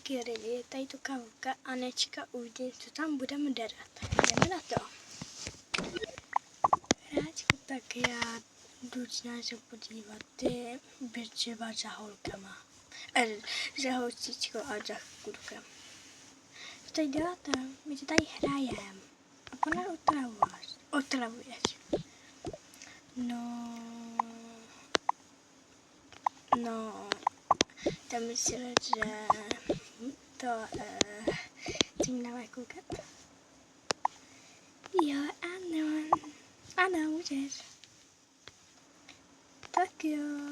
taky ready, je tady tu kavka, Anečka, uvidí, co tam budeme derat. Jdeme na to. Hráčku, tak já jdu se podívat, ty běževa za holkama. Za holčičkou a za klukem. Co tady děláte? My to tady hrajem. A ona otravuješ. No, tam myslím, že to tím dáme koukat. Jo, ano, můžeš. Tak jo.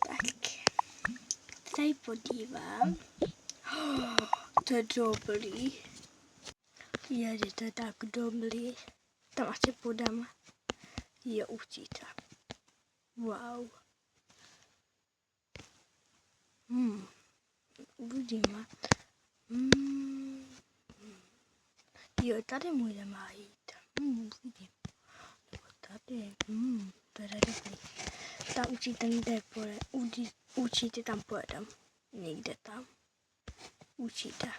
Tak, tady podívám. To je dobrý. Ježi, to je tak dobrý. Tam asi půjdem. Je určitě. Wow. Uvidíme. Jo, tady můžeme jít. Uvidím. Tady. To je dobrý. Tam určitě někde pojede. Určitě tam pojedem. Někde tam. Určitě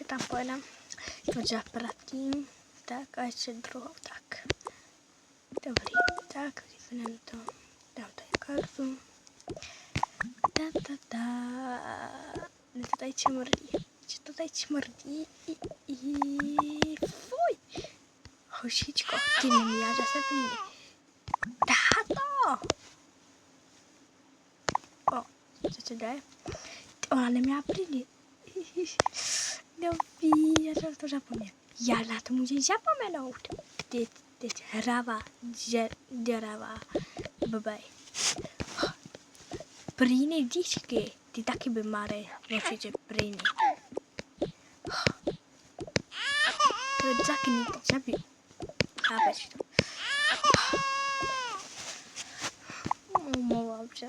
tam pojedem. To zaplatím. Tak a ještě druhou. Tak. Dobrý. Tak, vypneme to. Dám tady kartu. To tady čmrdí. Co to tady čmrdí? Fuj. Hošičko, ty neměla zase plný. Táto! O, co to jde? Ona neměla plný. Dobrý, já jsem to zapomněl. Já na to můžu zapomenout. Ty hrava, děravá, blbej. Prýny díčky, ty taky by máry, určitě prýny. To je taky někdo zabiju. Chápeš to? Omlouvám se.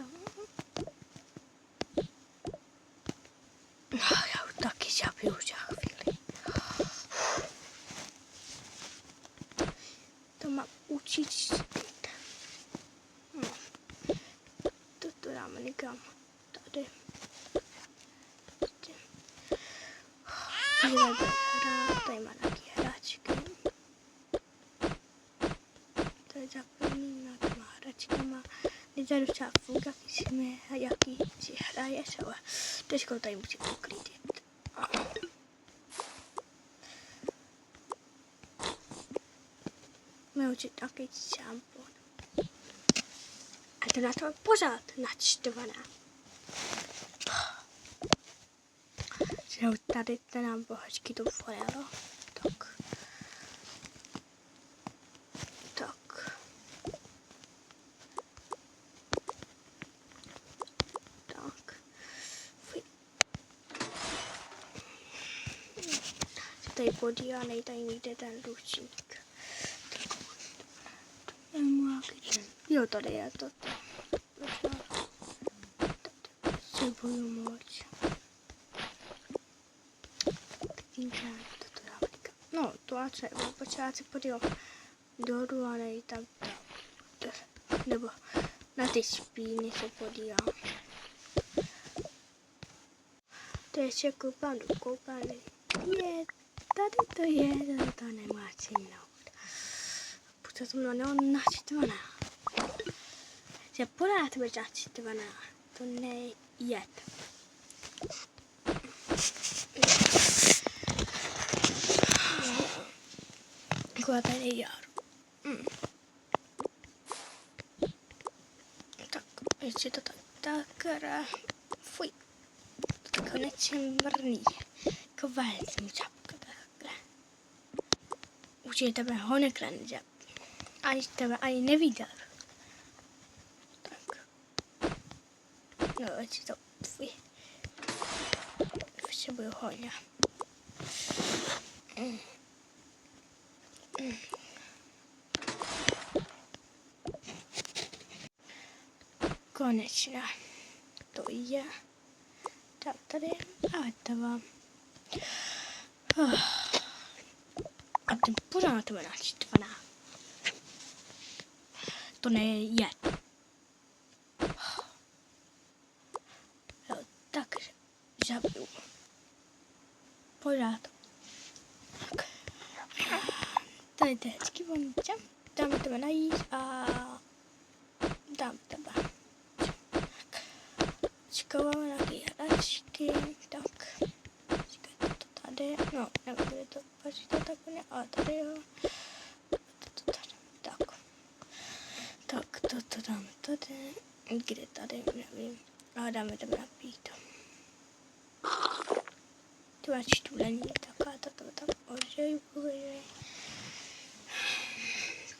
Já ho taky zabiju za chvíli. To mám učit. To dáme někam. Tady. Tady má nějaký hráčky. Tady zaplný nějakýma hračkama. Tady docela funga, jaký si hraješ, ale teďko tady musím uklidit. Můžu učit taky šampon. A to na to pořád naštvaná. Tady to nám bohačky to forelo. Tak. Fuj. Tady podívanej, tady někde ten ručník. Jo, tady je to. Tady budu moc. No, to a třeba, počát se podívat dolů a nejít tam. Nebo na ty špíny se podívám. To ještě koupám do koupany. Je, tady to nemá cínout. Protože to mnou naštvaná. Že pořád bude naštvaná. To nejde. Taková tady jaru. Tak, ještě to takra. Fuj. To konečně mrný. Kvalitní čapka takhle. Určitě tebe ho nekranže. Ani neviděl. Tak. No, ještě to. Fuj. Potřebuju hodně. Konečně to je. Tak tady a to. A ten pořád to bude naštvaná. To nejde. zabiju. Pořád. Tak. Tady to je hezky vonice. Dáme tebe najíst a dám tebe. Skováme nějaké hračky, tak. To tady, no, nebude to patřit to tak ne, ale tady jo. To tady, tak. Tak, to dáme tady, kde tady, nevím. A dáme tebe na pít. To je čtulení, taká, to tam ožej.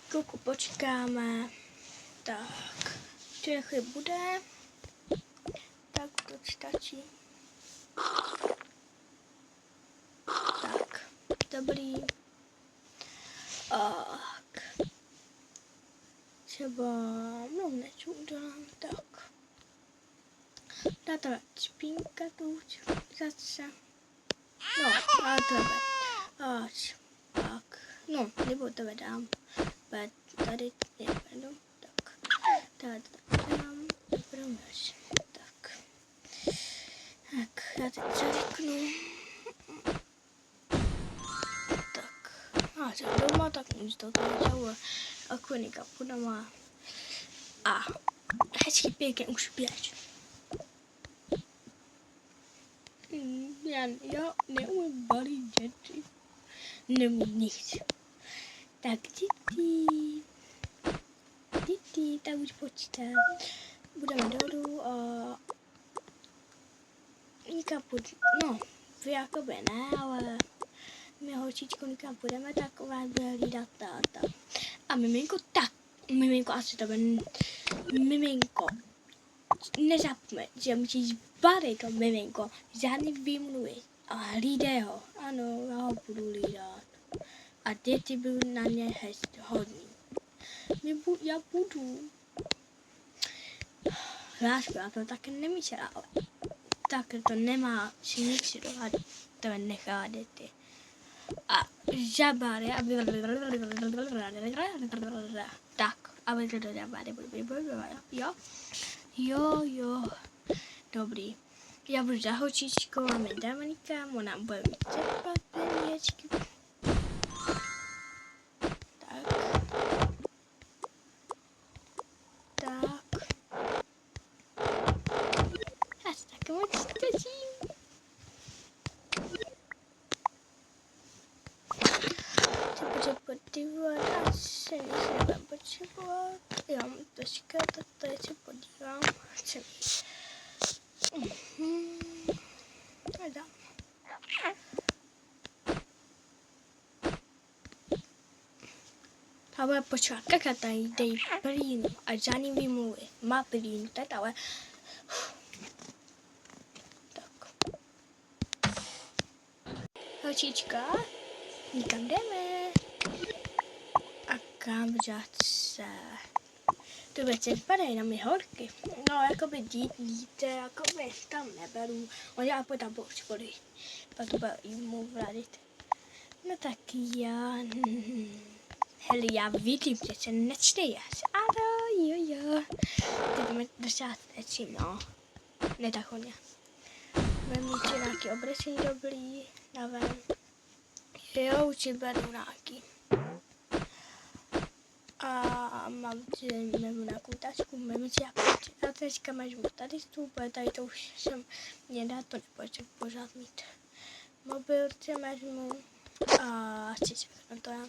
Chvilku počkáme. Tak, ještě chvíli bude. Tak, to stačí. Tak, dobrý. Tak. Třeba, no neču udělám, tak. Dáte špínka tu zase. No, a tebe. Až, tak. No, nebo tebe dám. Tady nevedu, tak. Tady dám, dobrou až. Tak. Tak, já teď zařeknu. Tak. A jsem doma, tak můžu to tady akvenika půjdeme. A hezky pěkně už běž. Já neumím balit děti. Nemůžu nic. Tak Titi, tak už počítám. Budeme dolů a nikam no, vy jakoby ne, ale my holčičku nikam půjdeme, tak vás bude hlídat táta. A miminko asi to bude, miminko, nezapomeň, že musíš balit to miminko, žádný výmluvy a hlídej ho, ano, já ho budu hlídat. A děti budou na ně hodní. Já budu. Lásku, já to taky nemyslela, ale tak to nemá si nic dohad, to nechá děti. A žabáry, aby tak, aby to žabáry jo, dobrý. Já budu za holčičkou, máme Dominika, ona bude mít třeba peněžky. Já se taky moc těším. Ty bude podívat, asi nic nebudem potřebovat. Já mám troška, tak tady se podívám. Dám. A bude počívat, jaká tady dej plínu a žádný výmluvy. Má plínu, tak ale... Tak. Holčička, nikam jdeme. A kam se? To věci vypadají na mě horky. No, jakoby dítě, jakoby tam neberu. Oni já pojď tam po školy. Pak to bude mu vradit. No tak já... Hele, já vidím, že se nečteješ. Ano, jo. Teď jdeme dosáhnout nečím, no. Ne tak hodně. Budeme mít nějaký obrysy dobrý, naven. Jo, určitě beru nějaký. A mám nějakou tašku, mám si a teďka máš tady stůl, tady to už jsem nedá, to nepotřebuji pořád mít. Mobil si vezmu a asi si vezmu to já.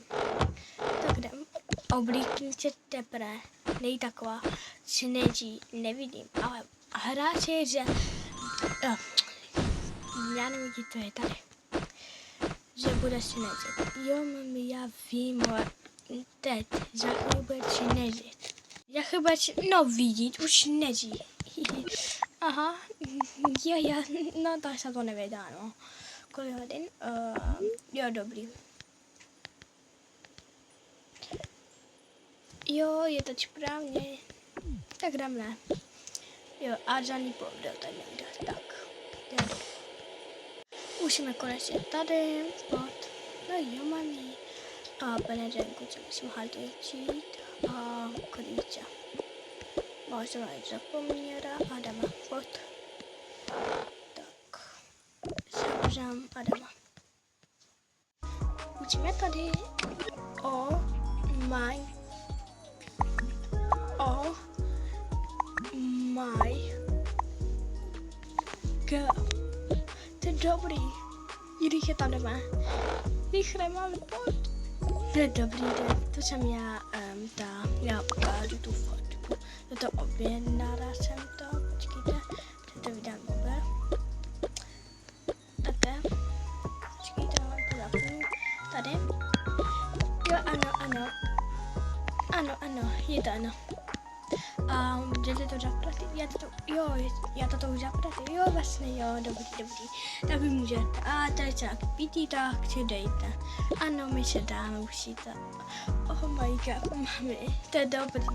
Tak jdem. Oblíknice teprve, nej taková, sněží, nevidím, ale hráč je, že, já nevím, to je tady, že bude sněžit. Jo, mami, já vím, ale teď, za chvíli bude sněžit. Já chyba, no vidíš, už sněží. Aha, jo, no tak se to nevědá, no. Kolik hodin? Jo, dobrý. Jo, je to správně. Tak dáme. Jo, a žádný povdel tady nejde. Tak, jdeme. Už jsme konečně tady. Pod. No jo, mami. A peněženku, co musím halděčit. A klíče. Možná jít zapomněla a jdeme pod. Tak. požádám Adama. Učíme tady my girl. To je dobrý. Když je tam jdeme. Rychle máme pod. To je dobrý, to jsem já ukážu tu fotku. To objednala jsem to, počkejte, to vydám mobil. Takhle. Počkejte, mám to zapnu. Tady. Jo, ano, je to ano. Můžete to zaplatit? Já to už zaplatit. Jo, vlastně jo, dobrý. Tak vy můžete. A tady se taky pití, tak si dejte. Ano, my se dáme, už si to. Oh my god, mami, to je dobrý.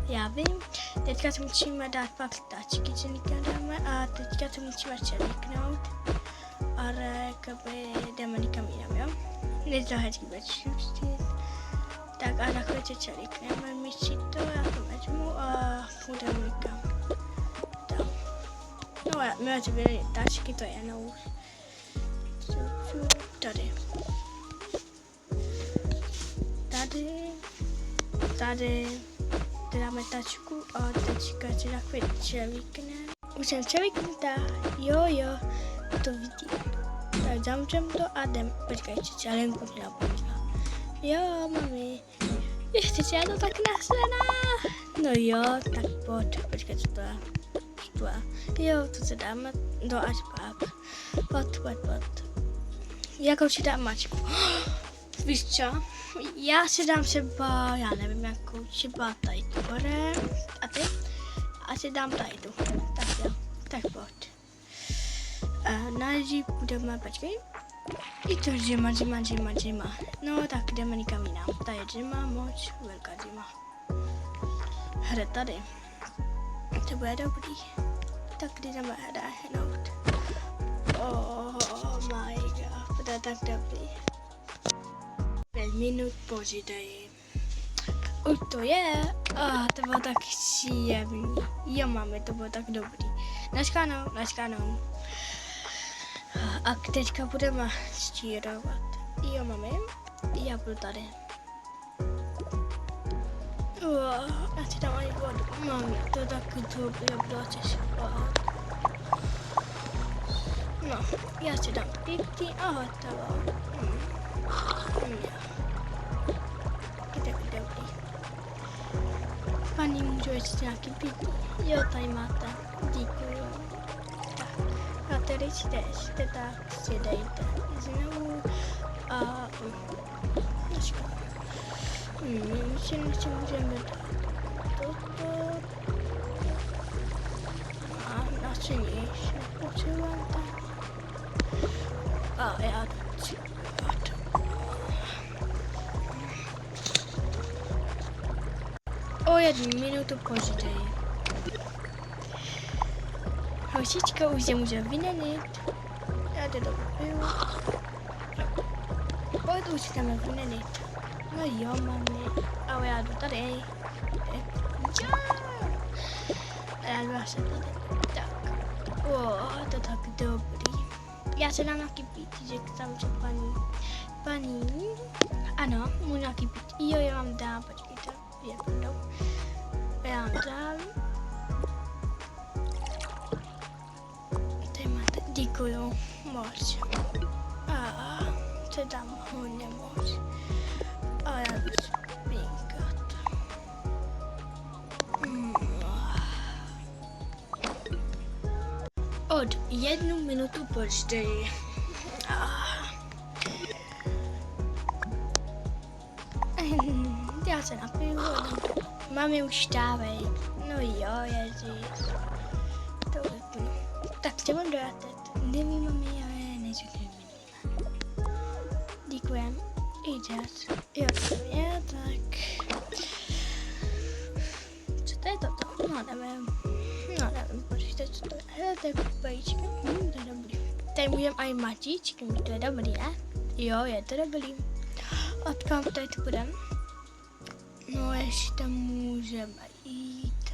Já vím, teďka si musíme dát pak tačky, co někam dáme, a teďka si musíme čeliknout. Ale jdeme někam jinam, jo? Než to hezky bezšustit. Tak a takhle tě čelikneme, my si to, já to vezmu a půjdeme někam. Tak. No a my si byli tačky, to je jenom tady. Tady dáme tačku a tačka si takhle čelikne. Už jsem čeliknutá, jo, to vidím. Tak zamřem to a jdem, počkejte, čelinku si napomínám. Jo, mami, ještě já to tak naslená. No jo, tak pojď, počkej, co to je. Jo, to se dáme do až pak. Pojď. Jakou si dám mačku? Víš co? Já si dám třeba, já nevím jakou, třeba tady tu hore. A ty? A si dám tady tu. Tak jo, tak pojď. Nejdřív budeme, počkej. I to zima. No tak jdeme někam jinam. Tady je zima, moc velká zima. Hra tady. To bude dobrý. Tak jdeme hrát. Oh my god, to je tak dobrý. 5 minut později. Už to je. To bylo tak příjemný. Jo, máme, to bylo tak dobrý. Naschánou. A teďka budeme stírovat. Jo, mami, já budu tady. Já si dám ani vodu. Mami, to je taky dobrý, já budu asi spát. No, já si dám pipky a hotovo. Je taky dobrý. Paní, můžu ještě nějaký pipky? Jo, tady máte. Děkuju. A tady jste tak si dejte znovu a dneska. My si můžeme dát toto a asi nic nepotřebujeme tak. A já to chci dát. O 1 minutu později. Housička už se může vynenit. Já to dobiju. Pojď už si tam vynenit. No jo, mami. Ale já jdu tady. Jo. A já jdu asi tady. Tak. To je tak dobrý. Já se dám nějaký pítíček, tam se paní. Ano, můžu nějaký pít. Jo, já vám dám, počkejte. Já vám dám. Děkuju moc. To dám hodně moc. A já jdu spinkat. Od 1 minutu později. Já se napiju. Mami, už stávej. No jo, ježiš. To vypnu. Tak co mám dát? Nevím, mami, ale nejsou to vyměníme. Děkujem. Jde. Jo, to je tak. Co to je toto? No, nevím, počkejte, co to je. Hele, to je kupajíčka. To je dobrý. Tady můžeme aj matíčky, to je dobrý, ne? Jo, je to dobrý. Odkam tady to budeme? No, ještě můžeme jít.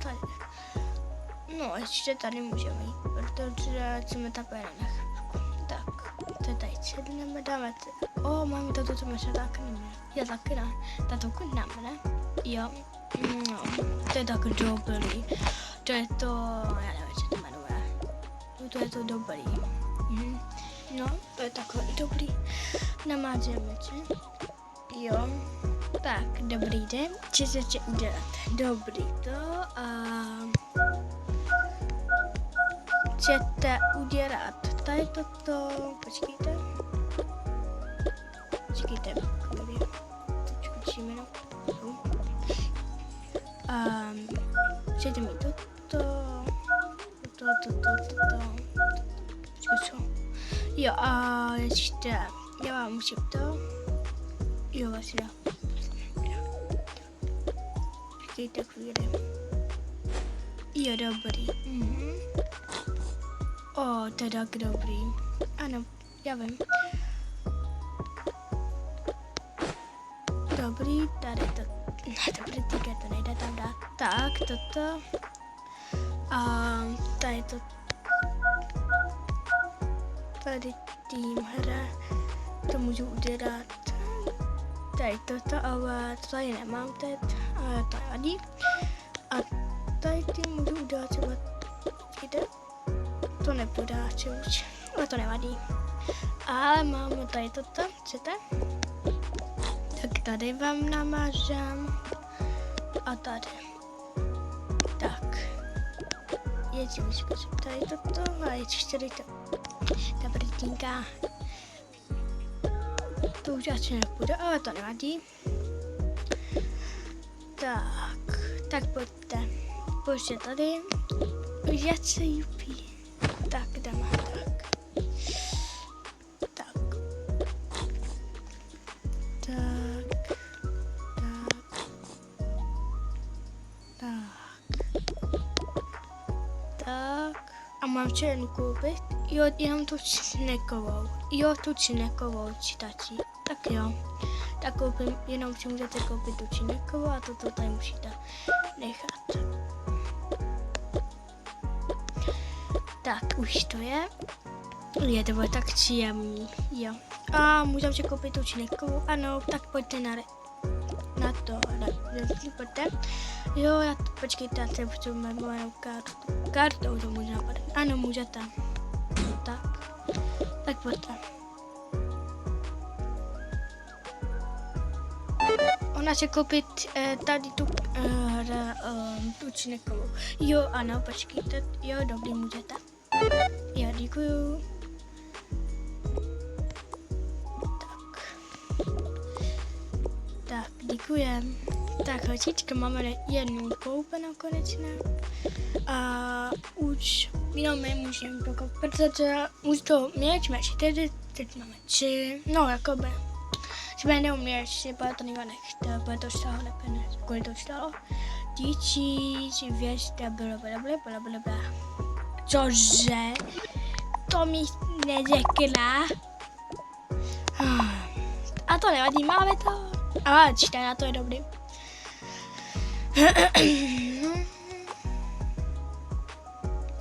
Tady. No, ještě tady můžeme jít, protože jsme takové na chvíľku. Tak. to tady sedneme, dáme máme to co máš tak nevím. Já taky ne, tato kudnáme, ne? Jo, no, to je tak dobrý. To je to, já nevím, co to jmenuje. To je to dobrý. No, to je takový dobrý. Namážeme, že? Jo, tak, dobrý den. Co chcete udělat? Dobrý to a... Chcete udělat tady toto, počkejte, dobrý, skočíme na chcete mít toto, počkej co, jo a ještě, já vám musím to, jo vlastně, počkejte chvíli, jo dobrý, to je tak dobrý. Ano, já vím. Dobrý, tady to... Ne, dobrý, týka to nejde tam dát. Tak, toto. A tady to... Tady tým hra. To můžu udělat. Tady toto, ale to tady nemám teď. Ale to nevadí. A tady tým můžu udělat třeba... Jde? To nepodáče už, ale to nevadí. Ale máme tady toto, chcete? Tak tady vám namážám. A tady. Tak. Ještě vyskočím tady toto a ještě tady to. Ta brtinka. To už asi nepůjde, ale to nevadí. Tak pojďte. Pojďte tady. Já se jupí. Tak, dáme tak. A mám černou koupit? Jo, jenom tu čnekovou. Jo, tu čnekovou čitačí. Tak jo. Tak koupím, jenom si můžete koupit tu čnekovou a toto tady musíte nechat. Tak, už to je. Je to bylo tak příjemný, jo. A můžeme si koupit tu čnekovou, ano, tak pojďte na to, pojďte. Jo, počkejte, já se potřebujeme moje kartou, to může napadat. Ano, můžete. Tak pojďte. Ona se koupit tady tu čnekovou. Jo, ano, počkejte, jo, dobrý, můžete. Já děkuju. Tak, děkujem. Tak, holčička, máme jednu koupenou konečně. A už jenom můžeme dokoupit, protože už to měli 4, teď máme 3, no jakoby. Jsme neuměli, protože to nikdo nechtěl, protože to stálo nepeněz. Kolik to stálo? 1200, blablabla. Cože? To mi neřekla. A to nevadí, máme to. A 4, to je dobrý.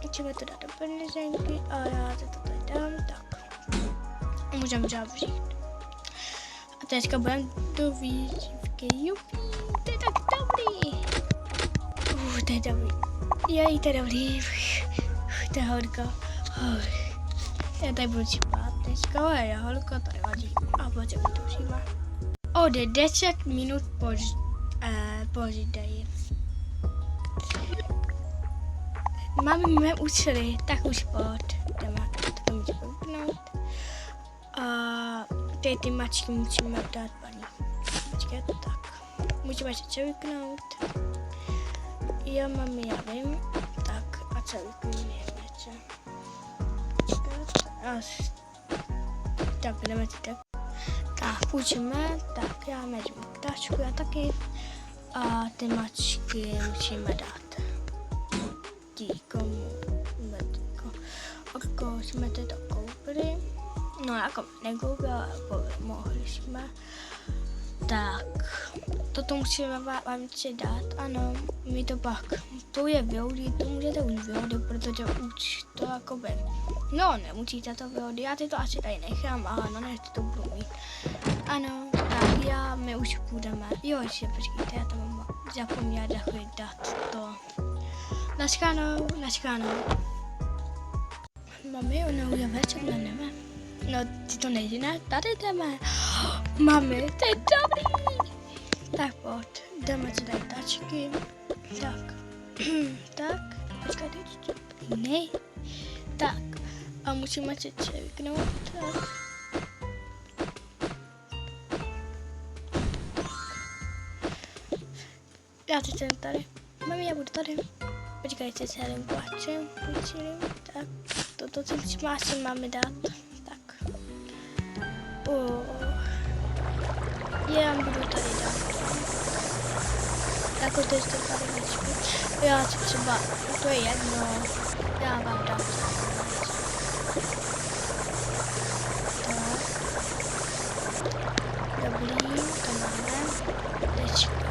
Můžeme to dát do peněženky a já to tady dám, tak. Můžeme zavřít. A teďka budeme do výživky, jupi, to je tak dobrý. To je dobrý. Jej, to je dobrý. To je hodka. Já tady budu čípat teďka, ale je hodka, to nevadí. A pojď mi to všíma. O 10 minut později. Máme učili, tak už pojď. Jdeme to můžeme vypnout. A ty mačky musíme dát paní. Počkat, tak. Můžeme se vypnout. Jo, mami, já vím. Tak, a co vypneme něco. Tak, jdeme si tak. Tak, učíme. Tak, já vezmu ptáčku, já taky. A ty mačky musíme dát. Komu jsme to koupili. No, jako nekoupili, ale mohli jsme. Tak, toto musíme vám dát, ano, my to pak, to je vyhodit, to můžete už vyhodit, protože protože už to jakoby, no nemusíte to vyhodit, já ty to asi tady nechám, ale no ne, to budu mít. Ano, tak my už půjdeme, jo, ještě počkejte, já to mám zapomněla dát to. Naschánou. Mami, ona už je večer, nevíme. No, ty to nejde, ne? Tady jdeme. Mami, to je dobrý. Tak pojď, jdeme si tady tačky. Tak, počkejte, ne. Tak, a musíme se čeknout, tak. Já teď jsem tady. Mami, já budu tady. Počkejte se, jeden kvačem, tak, toto si asi máme dát, tak. Já budu tady dát. Jako to je tady nečku. Já si třeba, to je jedno, já vám dám. Tak. Dobrý, to máme. Tečka.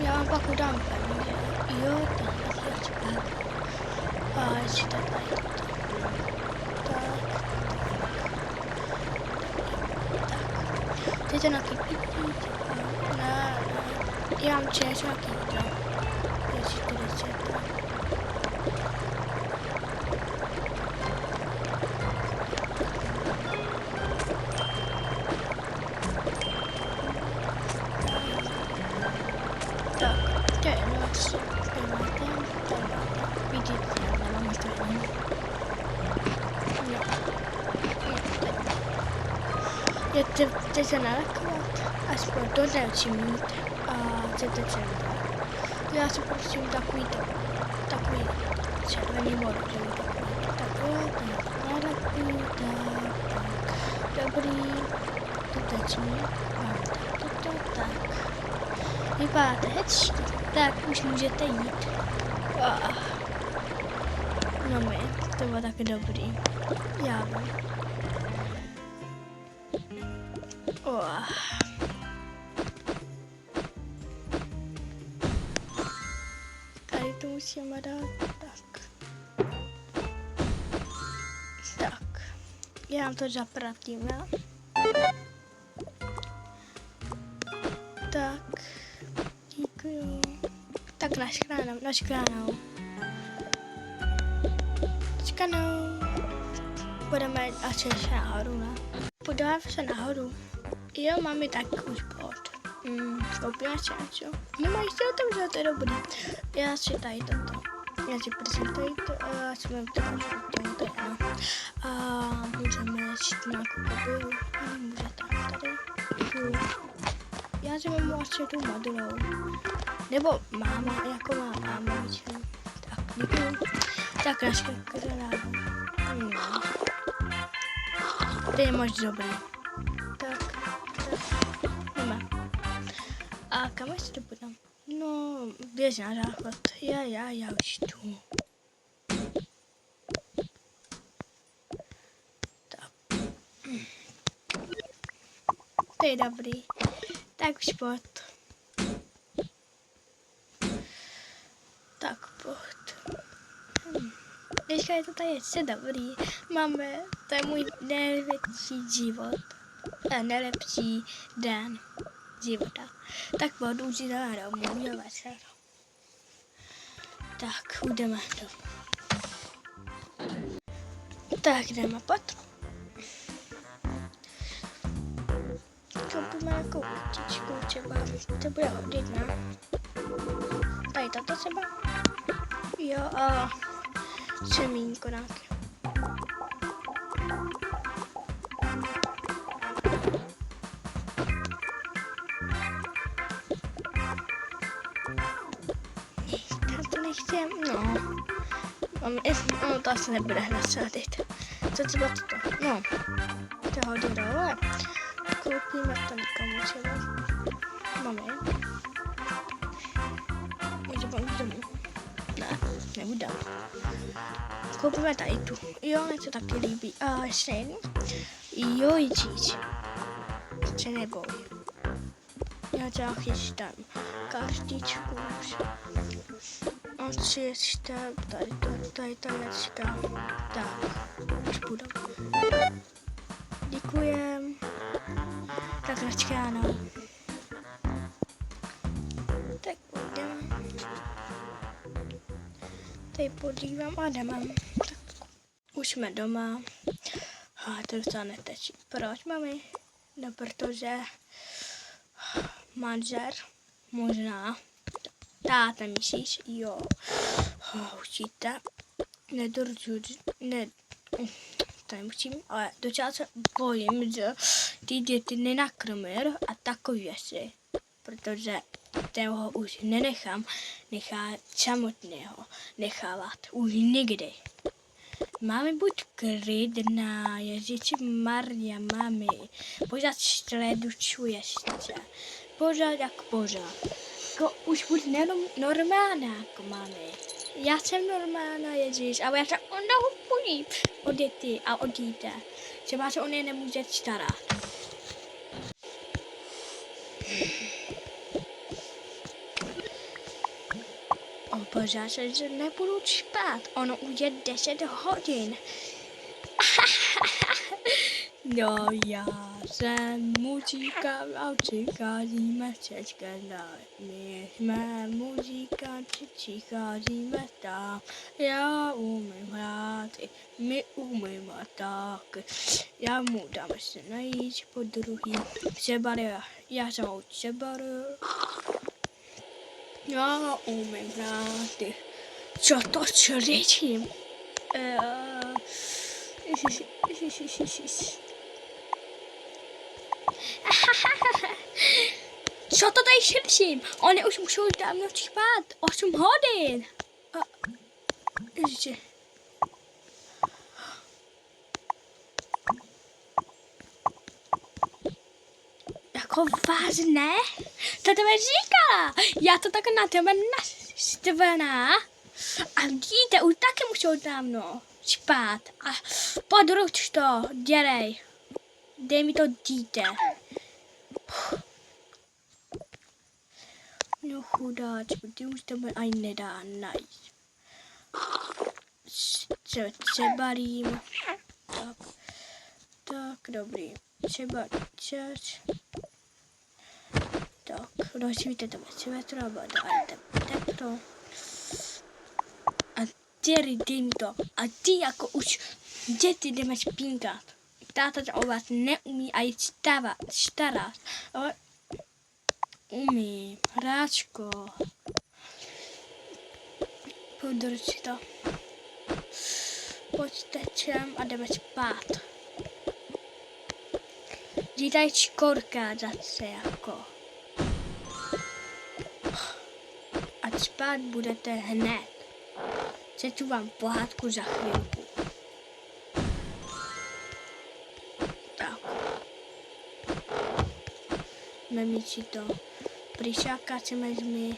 Já vám pak udám peníze. Jo, tam je čepák. A ještě tady toto. Tak. Teď to nakypítí. Ne. Já mám čes nějaký jídlo. Jestli to chcete. Chcete se nalakovat? Aspoň to nechci mít. A chcete se já si prosím takový červený vodu, že mi takový nalakuju, tak, dobrý, to tečný, mám tak. Vypadáte hezčí, tak už můžete jít. No my, to bylo taky dobrý, já vím. Tady to musíme dát, tak, já vám to zapratím, já. Tak, děkuju. Tak naschledanou. Budeme asi se nahoru, ne? Podíváme se nahoru. Jo, máme tak už pod. Koupíme si něco. Nemají se o tom, že to je dobrý. Já si tady toto. Já si prosím tady to a já si mám to je ano. A můžeme si nějakou kopilu. A můžete tady. Já si mám asi tu modrou. Nebo máma, jako má máma většinou. Tak, děkuju. Tak, naše kráva. To je moc dobrý. Tak. Jdeme. A kam až to budem? No, běž na záchod. Já už jdu. Tak. To je dobrý. Tak už pojď. Tak pojď. Dneska je to tady ještě dobrý. Máme, to je můj nejlepší život. Nejlepší den života. Tak pojď, už jdeme domů, je večer. Tak, jdeme domů. Tak, jdeme pod. Koupíme nějakou utičku, třeba to bude hodit, ne? Tady tato třeba. Jo, a semínko nějaké. Já to nechtěm, no. To asi nebude hned sadit. Co třeba toto? No, to hodí dole. Koupíme to někomu třeba. Máme. Můžeme jít domů. Ne, nebudem. koupíme tady tu. Jo, mě to taky líbí. A ještě jednu. Jo, ježíš. Se neboj. Já třeba chystám kartičku už. A chystám tady tanečka. Tak, už budu. Děkujem. Tak načkáno. Tak půjdeme. Tady podívám a jdeme. Tak už jsme doma. A to se netečí. Proč, mami? No, protože manžel, možná, táta myslíš, jo, určitě, to nemusím, ale docela se bojím, že ty děti nenakrmil a takový věci, protože toho už nenechám samotného nechávat, už nikdy. Máme buď klidná, Ježíši Maria, mami, pořád sledučuješ se, pořád jako pořád. Jako už buď normálná, jako mami. Já jsem normálna, Ježíš, ale já se o nohu bojím o děti a o dítě. Třeba se o ně nemůže starat. Pořád se, že nebudu spát. Ono už je 10 hodin. No, já jsem muzikant a přicházíme všechno. My jsme muzikanti, přicházíme tam. Já umím hrát, my umíme tak. Já mu dáme se najít po druhý. Já jsem ho přebaru. Já umím hrát. Co to řečím? Co to tady šetřím? Oni už musou dávno spát. 8 hodin. Ježiši. Jako vás ne? To tebe říkala. Já to tak na tebe naštvaná. A dítě už taky musou dávno spát. A područ to, dělej. Dej mi to dítě. No chudáčku, ty už tebe ani nedá najít. Přebalím. Tak, dobrý. Tak, rozvíte to světlo, dáte teplo. A dej mi to. A ty jako už děti jdeme spínkat. Táta se o vás neumí a jít starat. Ale umí, hráčko. Podrž to. Pojďte čem a jdeme spát. Dítaj škorka zase jako. A spát budete hned. Přečtu vám pohádku za chvilku. Tak. Memí si to. Prišáka se vezmi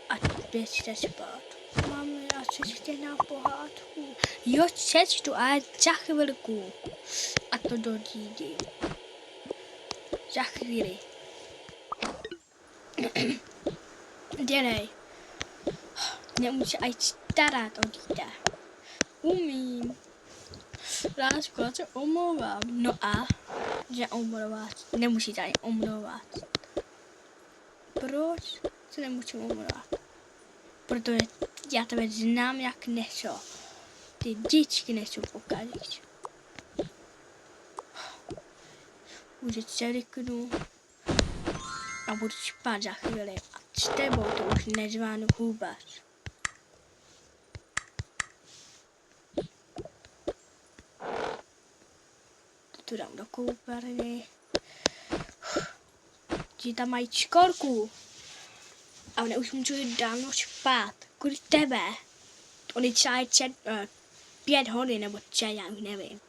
a běžte spát. Máme, já se na pohádku. Jo, přečtu, ale za chvilku. A to dodídím. Za chvíli. Dělej. Nemusí aj starat o dítě. Umím. Lásko, já se omlouvám. No a? Že omlouvat. Nemusí tady omlouvat. Proč se nemusím omlouvat? Protože já tebe znám jak něco. Ty děčky nechcou pokazit. Už se ryknu a budu spát za chvíli. A s tebou to už nezvánu vůbec. Tu dám do koupelny. Ti tam mají školku. A oni už můžou jít dávno spát. Kvůli tebe. Oni třeba 5 hodin nebo 3, já už nevím.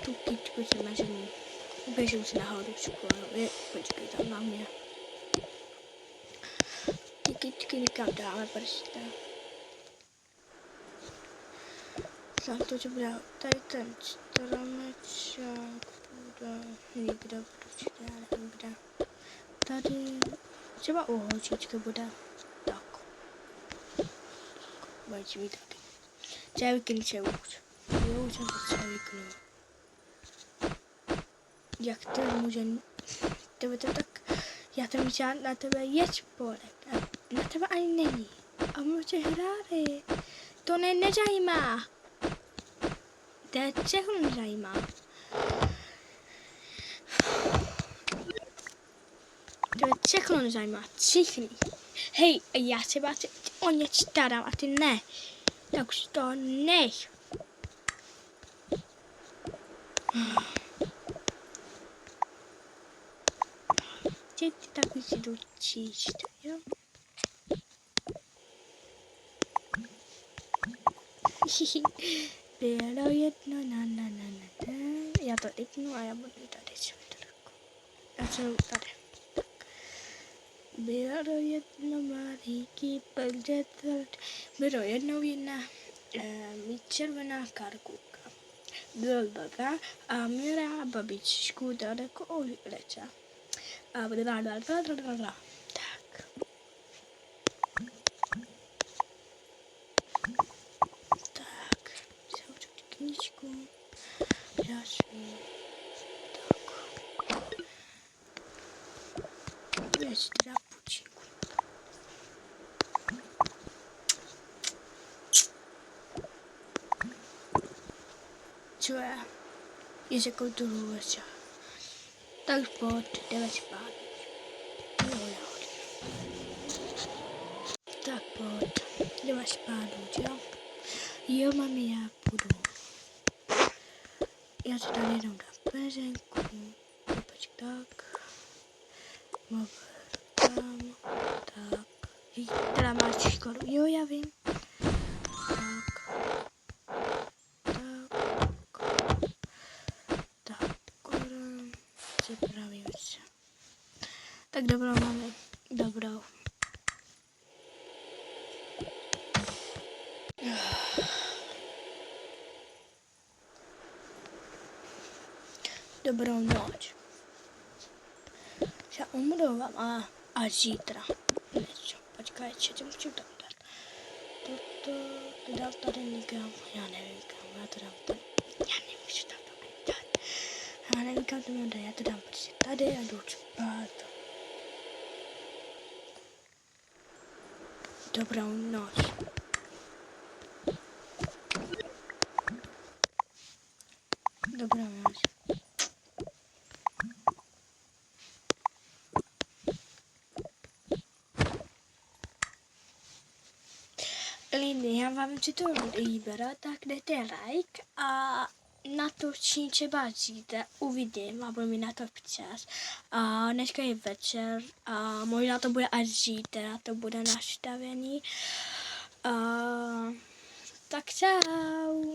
Tu kytku se mažení. Běžím si nahoru školu. Počkej, tam na mě. kytky někam dáme prostě. Tak to, že bude tady ten stromeček, bude někde určitě, já nevím kde. Tady třeba u holčičky bude tak. Bude mít tady. Třeba vykynče už. Jo, už jsem to třeba vyknul. Jak to může... Tebe to tak... Já tam žádný na tebe je spolek. Na tebe ani není. A může hráli. To nezajímá. To je všechno nezajímá. To je všechno nezajímá. Všichni. Hej, já se vás o něco starám a ty ne. Tak už to nech. Ty tak už si jdu číst, jo? Bylo jedno, na. Já to vypnu a já budu tady světelku. Já jsem tady. Bylo jedno malíky, bylo jednou jedna mít červená karkulka. Byla a měla babičku daleko od lesa. A tak. Tak, zavřu knížku. Já si tak. Já si teda půjčinku. Co je? Je jako druhou čas. Tak pojď, jdeme spát. Tak pojď, jdeme spát, jo? Jo, mami, já půjdu. Já si tady jenom dám peřenku. Počkej, tak. Mobil tam. Tak. Teda máš školu. Jo, já vím. Tak. Tak. Připravím se. Tak dobrou, mami. Dobrou. Dobrou noc. Se omlouvám a zítra něco. Počkej, co můžu tam dát? To dám tady někam, já nevím kam, já to dám tady. Já nemůžu tam to dát. Já nevím kam to mám dát, já to dám prostě tady a jdu spát. Dobrou noc. Dobrou noc. Lidi, já vám si to líbilo, tak dejte like a natočím třeba zítra, uvidím a budu mi na to čas. A dneska je večer a možná to bude až zítra, to bude nastavený. Tak čau.